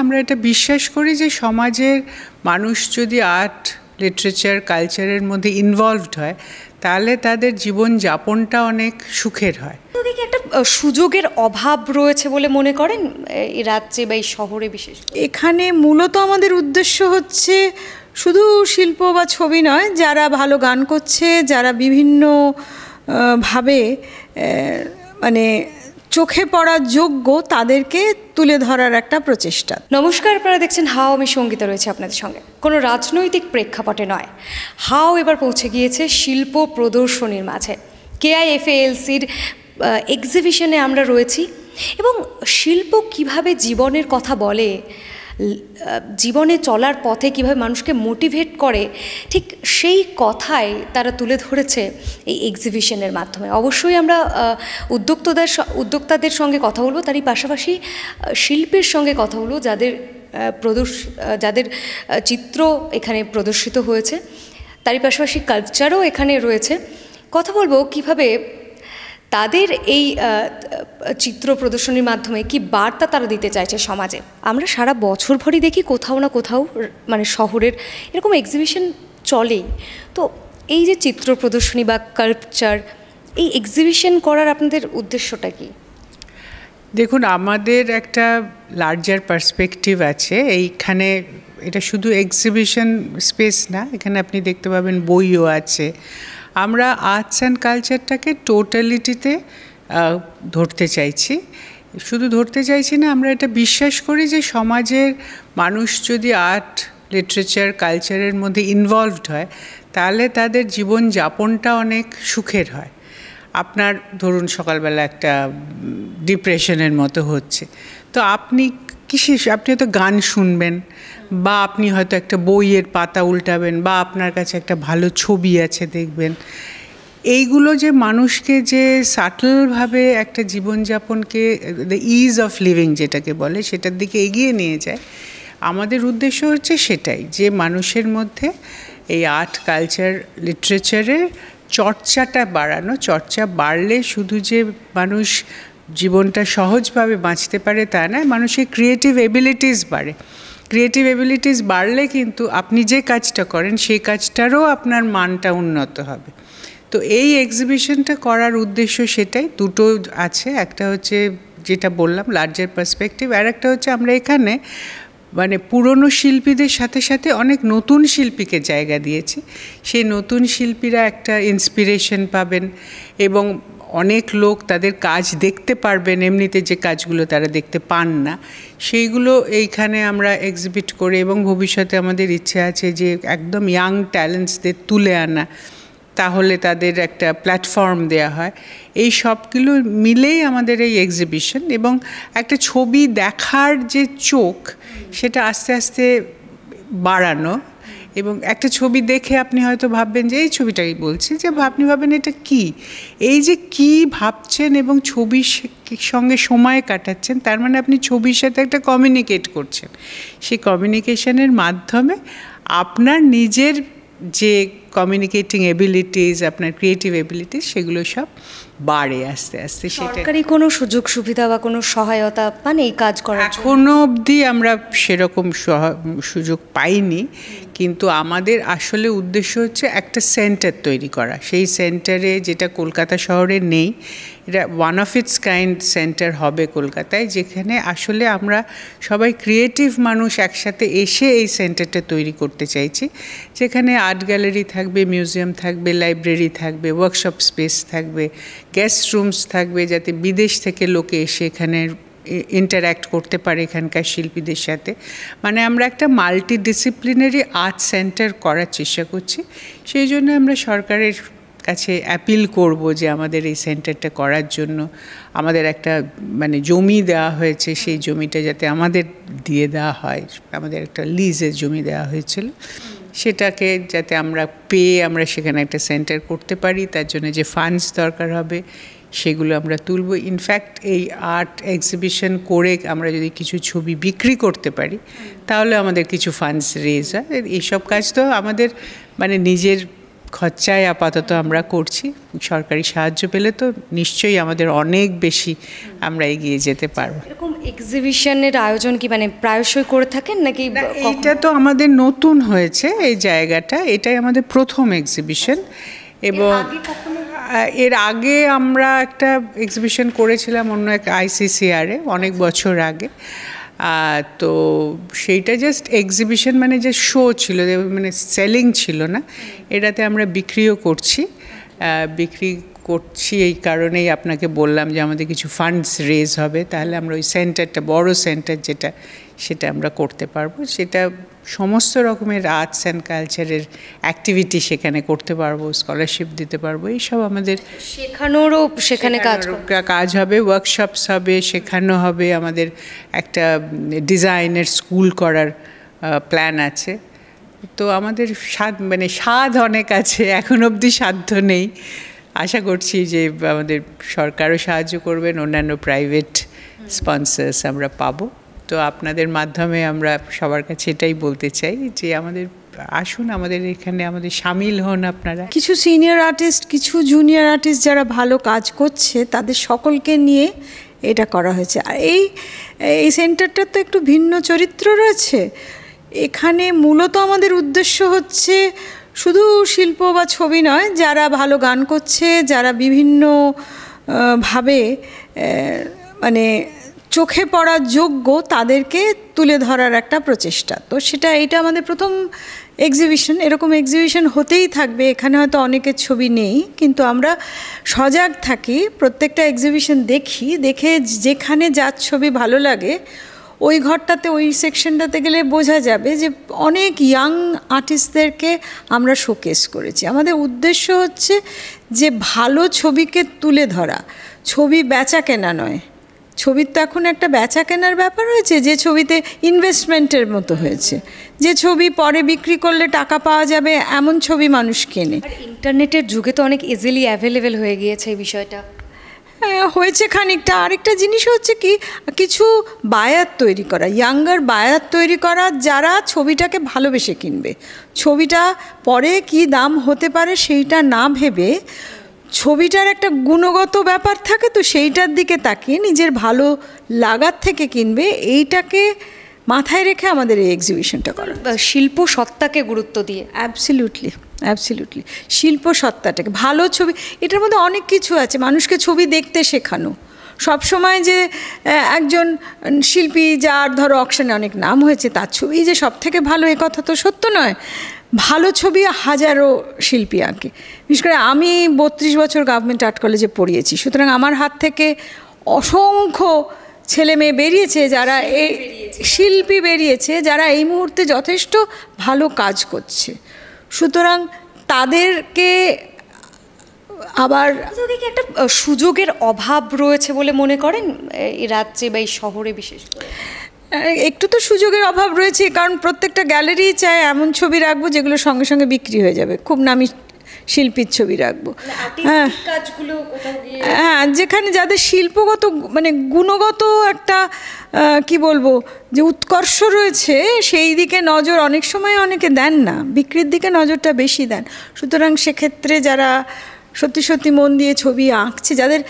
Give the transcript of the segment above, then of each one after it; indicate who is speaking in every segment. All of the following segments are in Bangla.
Speaker 1: আমরা এটা বিশ্বাস করি যে সমাজের মানুষ যদি আর্ট লিটারেচার কালচারের মধ্যে ইনভলভড হয় তাহলে তাদের জীবনযাপনটা অনেক সুখের হয়।
Speaker 2: ওদিকে একটা সুযোগের অভাব রয়েছে বলে মনে করেন এই রাজ্যে বা এই শহরে বিশেষ?
Speaker 3: এখানে মূলত আমাদের উদ্দেশ্য হচ্ছে শুধু শিল্প বা ছবি নয়, যারা ভালো গান করছে, যারা বিভিন্ন ভাবে মানে চোখে পড়ার যোগ্য, তাদেরকে তুলে ধরার একটা প্রচেষ্টা।
Speaker 2: নমস্কার, আপনারা দেখছেন হাও, আমি সঙ্গীতা রয়েছে আপনাদের সঙ্গে। কোনো রাজনৈতিক প্রেক্ষাপটে নয়, হাও এবার পৌঁছে গিয়েছে শিল্প প্রদর্শনীর মাঝে। KIFALCর এক্সিবিশনে আমরা রয়েছি এবং শিল্প কিভাবে জীবনের কথা বলে, জীবনে চলার পথে কিভাবে মানুষকে মোটিভেট করে, ঠিক সেই কথাই তারা তুলে ধরেছে এই এক্সিবিশনের মাধ্যমে। অবশ্যই আমরা উদ্যোক্তাদের সঙ্গে কথা বলবো, তারই পাশাপাশি শিল্পীর সঙ্গে কথা বলবো যাদের চিত্র এখানে প্রদর্শিত হয়েছে, তারই পাশাপাশি কালচারও এখানে রয়েছে। কথা বলবো কিভাবে তাদের এই চিত্র প্রদর্শনীর মাধ্যমে কি বার্তা তারা দিতে চাইছে সমাজে। আমরা সারা বছর ভরই দেখি কোথাও না কোথাও মানে শহরের এরকম এক্সিবিশন চলেই। তো এই যে চিত্র প্রদর্শনী বা কালচার, এই এক্সিবিশন করার আপনাদের উদ্দেশ্যটা কি?
Speaker 1: দেখুন, আমাদের একটা লার্জার পার্সপেক্টিভ আছে এইখানে। এটা শুধু এক্সিবিশন স্পেস না, এখানে আপনি দেখতে পাবেন বইও আছে। আমরা আর্টস অ্যান্ড কালচারটাকে টোটালিটিতে ধরতে চাইছি। শুধু ধরতে চাইছি না, আমরা এটা বিশ্বাস করি যে সমাজের মানুষ যদি আর্ট লিটারেচার কালচারের মধ্যে ইনভলভড হয় তাহলে তাদের জীবনযাপনটা অনেক সুখের হয়। আপনার ধরুন সকালবেলা একটা ডিপ্রেশনের মতো হচ্ছে, তো আপনি আপনি হয়তো গান শুনবেন, বা আপনি হয়তো একটা বইয়ের পাতা উল্টাবেন, বা আপনার কাছে একটা ভালো ছবি আছে দেখবেন। এইগুলো যে মানুষকে যে সাটলভাবে একটা জীবনযাপনকে, দ্য ইজ অফ লিভিং যেটাকে বলে, সেটার দিকে এগিয়ে নিয়ে যায়। আমাদের উদ্দেশ্য হচ্ছে সেটাই, যে মানুষের মধ্যে এই আর্ট কালচার লিটারেচারের চর্চাটা বাড়ানো। চর্চা বাড়লে শুধু যে মানুষ জীবনটা সহজভাবে বাঁচতে পারে তা নয়, মানুষের ক্রিয়েটিভ এবিলিটিস বাড়ে। ক্রিয়েটিভ এবিলিটিস বাড়লে কিন্তু আপনি যে কাজটা করেন সেই কাজটারও আপনার মানটা উন্নত হবে। তো এই এক্সিবিশনটা করার উদ্দেশ্য সেটাই। দুটো আছে, একটা হচ্ছে যেটা বললাম লার্জার পার্সপেক্টিভ, আর একটা হচ্ছে আমরা এখানে মানে পুরনো শিল্পীদের সাথে সাথে অনেক নতুন শিল্পীকে জায়গা দিয়েছি। সেই নতুন শিল্পীরা একটা ইন্সপিরেশন পাবেন এবং অনেক লোক তাদের কাজ দেখতে পারবেন, এমনিতে যে কাজগুলো তারা দেখতে পান না সেইগুলো এইখানে আমরা এক্সিবিট করে, এবং ভবিষ্যতে আমাদের ইচ্ছে আছে যে একদম ইয়াং ট্যালেন্টসদের তুলে আনা, তাহলে তাদের একটা প্ল্যাটফর্ম দেয়া হয়। এই সবগুলো মিলেই আমাদের এই এক্সিবিশন। এবং একটা ছবি দেখার যে চোখ, সেটা আস্তে আস্তে বাড়ানো। এবং একটা ছবি দেখে আপনি হয়তো ভাববেন যে এই ছবিটাই বলছি, যে আপনি ভাবেন এটা কি, এই যে কি ভাবছেন এবং ছবির সঙ্গে সময় কাটাচ্ছেন, তার মানে আপনি ছবির সাথে একটা কমিউনিকেট করছেন। সেই কমিউনিকেশনের মাধ্যমে আপনার নিজের যে কমিউনিকেটিং এবিলিটিস, আপনার ক্রিয়েটিভ এবিলিটিস, সেগুলো সব বাড়ে আস্তে আস্তে।
Speaker 2: সরকারি কোনো সুযোগ সুবিধা বা কোনো সহায়তা মানে এই কাজ করার
Speaker 1: এখনো অবধি আমরা সেরকম সুযোগ পাইনি, কিন্তু আমাদের আসলে উদ্দেশ্য হচ্ছে একটা সেন্টার তৈরি করা। সেই সেন্টারে, যেটা কলকাতা শহরে নেই, এটা one of its kind centre হবে কলকাতায়, যেখানে আসলে আমরা সবাই ক্রিয়েটিভ মানুষ একসাথে এসে এই সেন্টারটা তৈরি করতে চাইছি, যেখানে আর্ট গ্যালারি থাকবে, মিউজিয়াম থাকবে, লাইব্রেরি থাকবে, ওয়ার্কশপ স্পেস থাকবে, গেস্ট রুমস থাকবে, যাতে বিদেশ থেকে লোকে এসে এখানে ইন্টারঅ্যাক্ট করতে পারে এখানকার শিল্পীদের সাথে। মানে আমরা একটা মাল্টিডিসিপ্লিনারি আর্ট সেন্টার করার চেষ্টা করছি। সেই জন্য আমরা সরকারের কাছে অ্যাপিল করব যে আমাদের এই সেন্টারটা করার জন্য আমাদের একটা মানে জমি দেওয়া হয়েছে, সেই জমিটা যাতে আমাদের দিয়ে দেওয়া হয়। আমাদের একটা লিজের জমি দেওয়া হয়েছিল, সেটাকে যাতে আমরা পেয়ে আমরা সেখানে একটা সেন্টার করতে পারি। তার জন্য যে ফান্ডস দরকার হবে সেগুলো আমরা তুলব। ইনফ্যাক্ট এই আর্ট এক্সিবিশন করে আমরা যদি কিছু ছবি বিক্রি করতে পারি তাহলে আমাদের কিছু ফান্ডস রেজ হয়। এইসব কাজ তো আমাদের মানে নিজের খরচায় আপাতত আমরা করছি। সরকারি সাহায্য পেলে তো নিশ্চয়ই আমাদের অনেক বেশি আমরা এগিয়ে যেতে পারবো।
Speaker 2: এরকম এক্সিবিশনের আয়োজন কি মানে প্রায়শই করে থাকেন নাকি?
Speaker 1: এটা তো আমাদের নতুন হয়েছে এই জায়গাটা, এটাই আমাদের প্রথম এক্সিবিশন। এবং এর আগে আমরা একটা এক্সিবিশন করেছিলাম অন্য এক ICCR-এ অনেক বছর আগে। তো সেইটা জাস্ট এক্সিবিশন মানে যে শো ছিল, মানে সেলিং ছিল না। এটাতে আমরা বিক্রিও করছি এই কারণেই আপনাকে বললাম যে আমাদের কিছু ফান্ডস রেজ হবে, তাহলে আমরা ওই সেন্টারটা, বড় সেন্টার যেটা, সেটা আমরা করতে পারবো। সেটা সমস্ত রকমের আর্টস অ্যান্ড কালচারের অ্যাক্টিভিটি সেখানে করতে পারবো, স্কলারশিপ দিতে পারবো, এইসব আমাদের
Speaker 2: শেখানোরও সেখানে
Speaker 1: কাজ হবে, ওয়ার্কশপস হবে, শেখানো হবে। আমাদের একটা ডিজাইনের স্কুল করার প্ল্যান আছে। তো আমাদের স্বাদ অনেক আছে, এখন অবধি সাধ্য নেই। আশা করছি যে আমাদের সরকারও সাহায্য করবেন, অন্যান্য প্রাইভেট স্পন্সর্স আমরা পাবো। তো আপনাদের মাধ্যমে আমরা সবার কাছে এটাই বলতে চাই যে আমাদের আসুন, আমাদের এখানে আমাদের সামিল হন আপনারা।
Speaker 3: কিছু সিনিয়র আর্টিস্ট, কিছু জুনিয়র আর্টিস্ট যারা ভালো কাজ করছে তাদের সকলকে নিয়ে এটা করা হয়েছে। আর এই সেন্টারটার তো একটু ভিন্ন চরিত্র রয়েছে। এখানে মূলত আমাদের উদ্দেশ্য হচ্ছে শুধু শিল্প বা ছবি নয়, যারা ভালো গান করছে, যারা বিভিন্ন ভাবে মানে চোখে পড়ার যোগ্য, তাদেরকে তুলে ধরার একটা প্রচেষ্টা। তো এটা আমাদের প্রথম এক্সিবিশন। এরকম এক্সিবিশন হতেই থাকবে। এখানে হয়তো অনেকের ছবি নেই, কিন্তু আমরা সজাগ থাকি, প্রত্যেকটা এক্সিবিশন দেখে যেখানে যার ছবি ভালো লাগে ওই ঘরটাতে, ওই সেকশনটাতে গেলে বোঝা যাবে যে অনেক ইয়াং আর্টিস্টদেরকে আমরা শোকেস করেছি। আমাদের উদ্দেশ্য হচ্ছে যে ভালো ছবিকে তুলে ধরা, ছবি বেচা কেনা নয়। ছবির তো এখন একটা বেচা কেনার ব্যাপার হয়েছে, যে ছবিতে ইনভেস্টমেন্টের মতো হয়েছে, যে ছবি পরে বিক্রি করলে টাকা পাওয়া যাবে এমন ছবি মানুষ কেনে।
Speaker 2: ইন্টারনেটের যুগে তো অনেক ইজিলি অ্যাভেলেবেল হয়ে গিয়েছে এই বিষয়টা।
Speaker 3: হয়েছে খানিকটা। আরেকটা জিনিস হচ্ছে কি, কিছু বায়ার তৈরি করা, ইয়াঙ্গার বায়ার তৈরি করা, যারা ছবিটাকে ভালোবেসে কিনবে। ছবিটা পরে কি দাম হতে পারে সেইটা না ভেবে, ছবিটার একটা গুণগত ব্যাপার থাকে, তো সেইটার দিকে তাকিয়ে নিজের ভালো লাগার থেকে কিনবে। এইটাকে মাথায় রেখে আমাদের এই এক্সিবিশনটা করা।
Speaker 2: শিল্প সত্তাকে গুরুত্ব দিয়ে।
Speaker 3: অ্যাবসলিউটলি শিল্প সত্তাটাকে, ভালো ছবি, এটার মধ্যে অনেক কিছু আছে। মানুষকে ছবি দেখতে শেখানো, সবসময় যে একজন শিল্পী যার ধরো অকশনে অনেক নাম হয়েছে তার ছবি যে সব থেকে ভালো, এ কথা তো সত্য নয়। ভালো ছবি হাজারো শিল্পী আঁকে। বিশেষ করে আমি 32 বছর গভর্নমেন্ট আর্ট কলেজে পড়িয়েছি, সুতরাং আমার হাত থেকে অসংখ্য ছেলে মেয়ে বেরিয়েছে, যারা এই শিল্পী বেরিয়েছে, যারা এই মুহূর্তে যথেষ্ট ভালো কাজ করছে। সুতরাং তাদেরকে আবার
Speaker 2: একটা সুযোগের অভাব রয়েছে বলে মনে করেন এই রাজ্যে বা এই শহরে? বিশেষ করে
Speaker 3: একটু তো সুযোগের অভাব রয়েছে, কারণ প্রত্যেকটা গ্যালারি চায় এমন ছবি রাখবো যেগুলো সঙ্গে সঙ্গে বিক্রি হয়ে যাবে, খুব নামি শিল্পীর ছবি রাখবো। হ্যাঁ, যেখানে যাদের শিল্পগত মানে গুণগত একটা কি বলবো যে উৎকর্ষ রয়েছে, সেই দিকে নজর অনেক সময় অনেকে দেন না, বিক্রির দিকে নজরটা বেশি দেন। সুতরাং সেক্ষেত্রে যারা সত্যি সত্যি মন দিয়ে ছবি আঁকছে, যাদের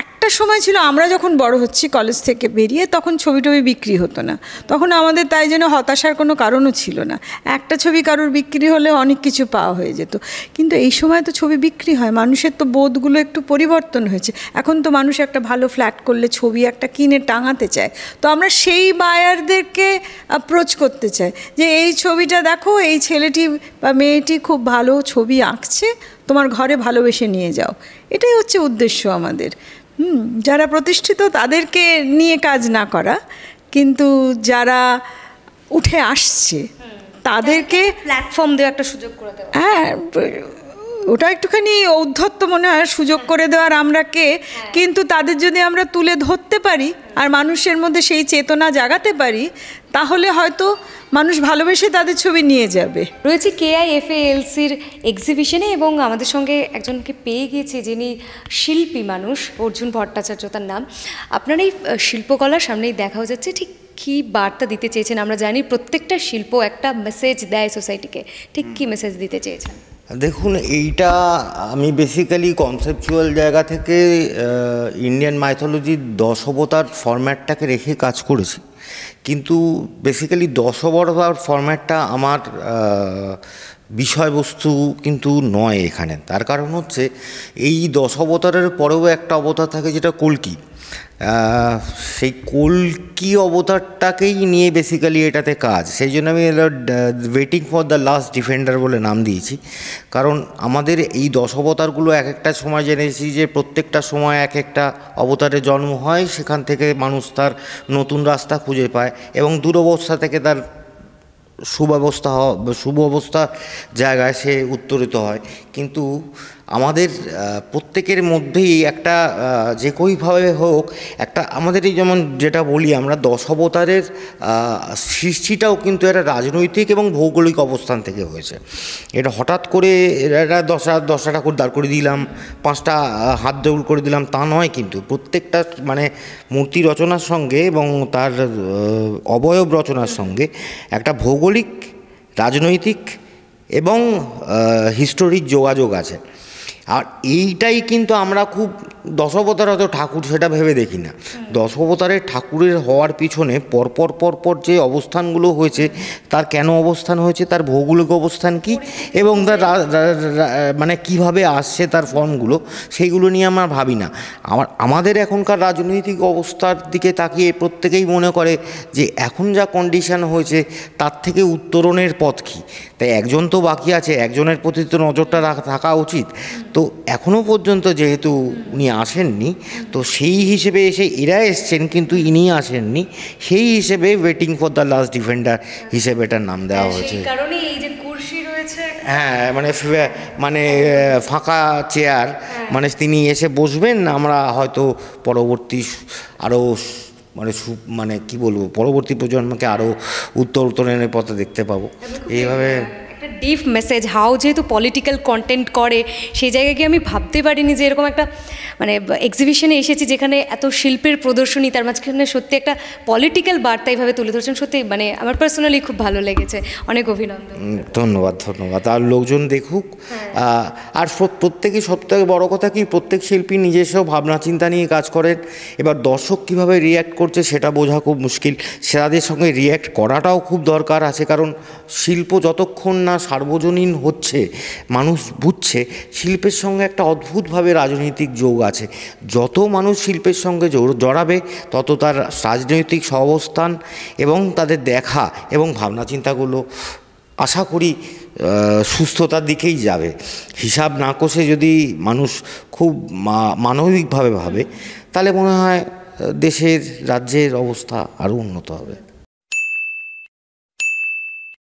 Speaker 3: একটা সময় ছিল, আমরা যখন বড় হচ্ছি কলেজ থেকে বেরিয়ে, তখন ছবি টবি বিক্রি হতো না, তখন আমাদের তাই জন্য হতাশার কোনো কারণও ছিল না। একটা ছবি কারোর বিক্রি হলে অনেক কিছু পাওয়া হয়ে যেত। কিন্তু এই সময় তো ছবি বিক্রি হয়, মানুষের তো বোধগুলো একটু পরিবর্তন হয়েছে। এখন তো মানুষ একটা ভালো ফ্ল্যাট করলে ছবি একটা কিনে টাঙাতে চায়। তো আমরা সেই বায়ারদেরকে অ্যাপ্রোচ করতে চাই যে এই ছবিটা দেখো, এই ছেলেটি বা মেয়েটি খুব ভালো ছবি আঁকছে, তোমার ঘরে ভালোবেসে নিয়ে যাও। এটাই হচ্ছে উদ্দেশ্য আমাদের। যারা প্রতিষ্ঠিত তাদেরকে নিয়ে কাজ না করা, কিন্তু যারা উঠে আসছে তাদেরকে
Speaker 2: প্ল্যাটফর্ম দেওয়া, একটা সুযোগ করে দেওয়া।
Speaker 3: হ্যাঁ, ওটা একটুখানি ঔদ্ধত্য মনে হয়, সুযোগ করে দেওয়ার আমরা কে, কিন্তু তাদের যদি আমরা তুলে ধরতে পারি আর মানুষের মধ্যে সেই চেতনা জাগাতে পারি, তাহলে হয়তো মানুষ ভালোবেসে তাদের ছবি নিয়ে যাবে।
Speaker 2: রয়েছে KIFALCর এক্সিবিশনে, এবং আমাদের সঙ্গে একজনকে পেয়ে গিয়েছি যিনি শিল্পী মানুষ, অর্জুন ভট্টাচার্য তার নাম। আপনার এই শিল্পকলার সামনেই দেখাও যাচ্ছে, ঠিক কী বার্তা দিতে চেয়েছেন? আমরা জানি প্রত্যেকটা শিল্প একটা মেসেজ দেয় সোসাইটিকে, ঠিক কী মেসেজ দিতে চেয়েছেন?
Speaker 4: দেখুন, এইটা আমি বেসিক্যালি কনসেপচুয়াল জায়গা থেকে ইন্ডিয়ান মাইথোলজির 10 অবতার ফরম্যাটটাকে রেখে কাজ করেছি, কিন্তু বেসিক্যালি 10 অবতার ফরম্যাটটা আমার বিষয়বস্তু কিন্তু নয় এখানে। তার কারণ হচ্ছে এই 10 অবতারের পরেও একটা অবতার থাকে যেটা কল্কি। সেই কল্কি অবতারটাকেই নিয়ে বেসিক্যালি এটাতে কাজ, সেই জন্য আমি waiting for the last defender বলে নাম দিয়েছি। কারণ আমাদের এই 10 অবতারগুলো এক একটা সময় জেনেছি যে প্রত্যেকটা সময় এক একটা অবতারের জন্ম হয়, সেখান থেকে মানুষ তার নতুন রাস্তা খুঁজে পায় এবং দুরবস্থা থেকে তার শুভ অবস্থা জায়গায় সে উত্তরিত হয়। কিন্তু আমাদের প্রত্যেকের মধ্যেই একটা যে কোইভাবে হোক একটা আমাদের এই যেমন যেটা বলি আমরা 10 অবতারের সৃষ্টিটাও কিন্তু একটা রাজনৈতিক এবং ভৌগোলিক অবস্থান থেকে হয়েছে। এটা হঠাৎ করে এটা 10টা ঠাকুর দাঁড় করে দিলাম, 5টা হাত দেউল করে দিলাম তা নয়, কিন্তু প্রত্যেকটা মানে মূর্তি রচনার সঙ্গে এবং তার অবয়ব রচনার সঙ্গে একটা ভৌগোলিক, রাজনৈতিক এবং হিস্টোরিক যোগাযোগ আছে। আর এইটাই কিন্তু আমরা খুব 10 অবতার হয়তো ঠাকুর সেটা ভেবে দেখি না। 10 অবতারের ঠাকুরের হওয়ার পিছনে পরপর যে অবস্থানগুলো হয়েছে, তার কেন অবস্থান হয়েছে, তার ভৌগোলিক অবস্থান কি এবং তার মানে কিভাবে আসছে তার ফর্মগুলো, সেইগুলো নিয়ে আমরা ভাবি না। আমাদের এখনকার রাজনৈতিক অবস্থার দিকে তাকিয়ে প্রত্যেকেই মনে করে যে এখন যা কন্ডিশন হয়েছে তার থেকে উত্তরণের পথ কী। তাই একজন তো বাকি আছে, একজনের প্রতি তো নজরটা থাকা উচিত। তো এখনও পর্যন্ত যেহেতু উনি আসেননি, তো সেই হিসেবে এসে এরা এসছেন কিন্তু ইনি আসেননি, সেই হিসেবে waiting for the last defender হিসেবে এটার নাম দেওয়া হয়েছে। হ্যাঁ, মানে ফাঁকা চেয়ার, মানে তিনি এসে বসবেন, আমরা হয়তো পরবর্তী আরও মানে কি বলবো, পরবর্তী প্রজন্মকে আরও উত্তরণের পথে দেখতে পাবো এইভাবে।
Speaker 2: ডিপ মেসেজ হাও যেহেতু পলিটিক্যাল কন্টেন্ট করে, সেই জায়গায় গিয়ে আমি ভাবতে পারিনি যে এরকম একটা মানে এক্সিবিশনে এসেছি যেখানে এত শিল্পের প্রদর্শনী, তার মাঝখানে সত্যি একটা পলিটিক্যাল বার্তা এইভাবে তুলে ধরছেন। সত্যি মানে আমার পার্সোনালি খুব ভালো লেগেছে, অনেক অভিনন্দন।
Speaker 4: ধন্যবাদ। আর লোকজন দেখুক। আর প্রত্যেকেই সবথেকে বড় কথা কি, প্রত্যেক শিল্পী নিজস্ব ভাবনা চিন্তা নিয়ে কাজ করেন। এবার দর্শক কীভাবে রিয়্যাক্ট করছে সেটা বোঝা খুব মুশকিল, সেটাদের সঙ্গে রিয়্যাক্ট করাটাও খুব দরকার আছে। কারণ শিল্প যতক্ষণ না সার্বজনীন হচ্ছে, মানুষ বুঝছে শিল্পের সঙ্গে একটা অদ্ভুতভাবে রাজনৈতিক যোগ আছে। যত মানুষ শিল্পের সঙ্গে জড়াবে তত তার রাজনৈতিক সহাবস্থান এবং তাদের দেখা এবং ভাবনা চিন্তাগুলো আশা করি সুস্থতার দিকেই যাবে। হিসাব না কষে যদি মানুষ খুব মানবিকভাবে ভাবে, তাহলে মনে হয় দেশের, রাজ্যের অবস্থা আরও উন্নত হবে।